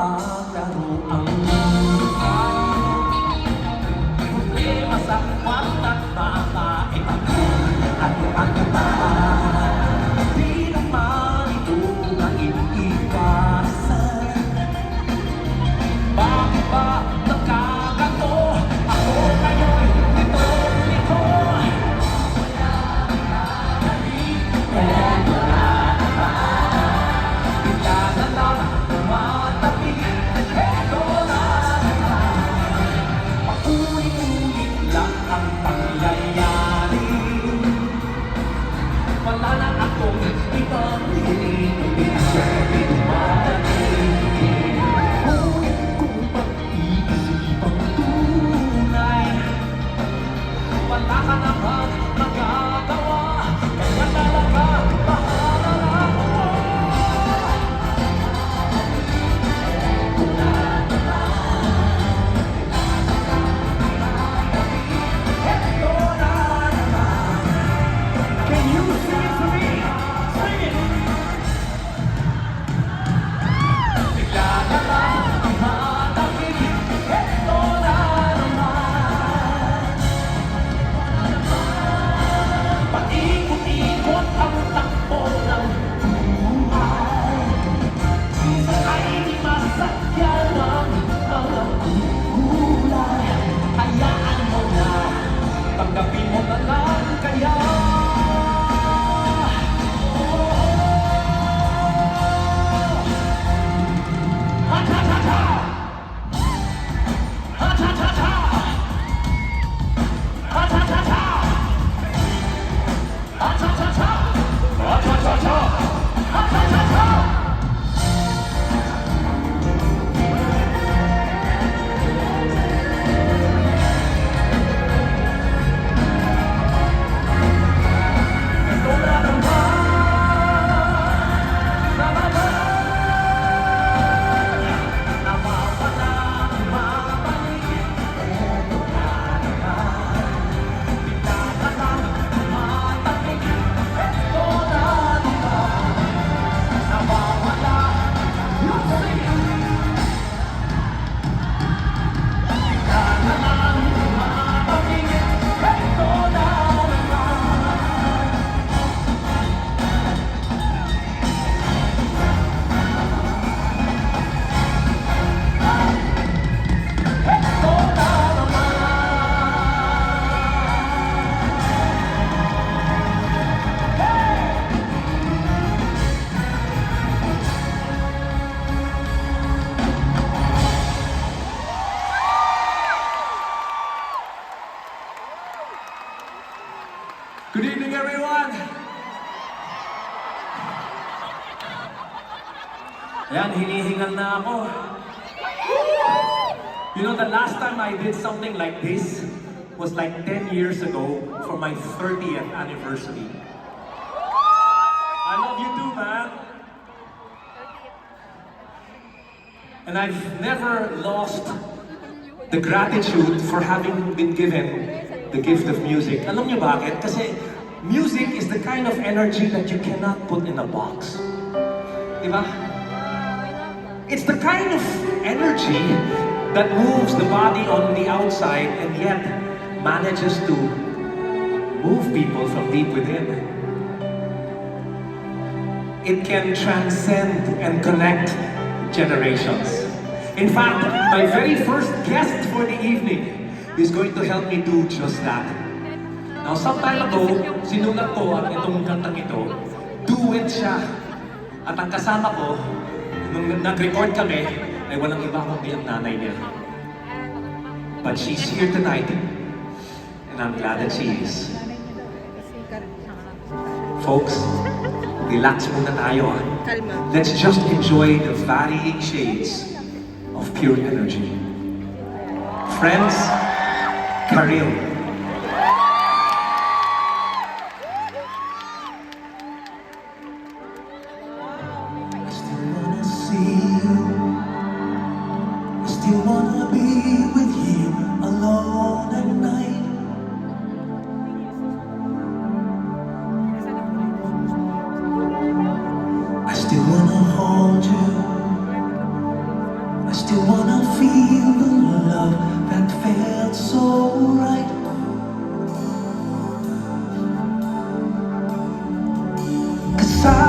mapaglaro ang problema sa kwat at babae at pagkataan. Di naman ito na iniiwasan. Bakit ba nagkagato? Ako ngayon nito. Tanggapin mo na lang kaya. Ha-ta-ta-ta! Ha-ta-ta-ta! Ha-ta-ta-ta! Ha-ta-ta-ta! Ha-ta-ta-ta! Ha-ta-ta-ta! Good evening, everyone! Ayan, hinihingal na ako. You know, the last time I did something like this was like 10 years ago for my 30th anniversary. I love you too, man! And I've never lost the gratitude for having been given the gift of music. Alam niyo bakit? Kasi music is the kind of energy that you cannot put in a box. Diba? It's the kind of energy that moves the body on the outside and yet manages to move people from deep within. It can transcend and connect generations. In fact, my very first guest for the evening is going to help me do just that. Now, some time ago, sinulat ko ang itong kantang ito. Duet siya. At ang kasama ko, nung nag-record kami, ay walang iba kundi ang nanay niya. But she's here tonight, and I'm glad that she is. Folks, relax muna tayo. Let's just enjoy the varying shades of pure energy. Friends, Karil. I still wanna see you. I still wanna be with you alone at night. I still wanna hold you 'Cause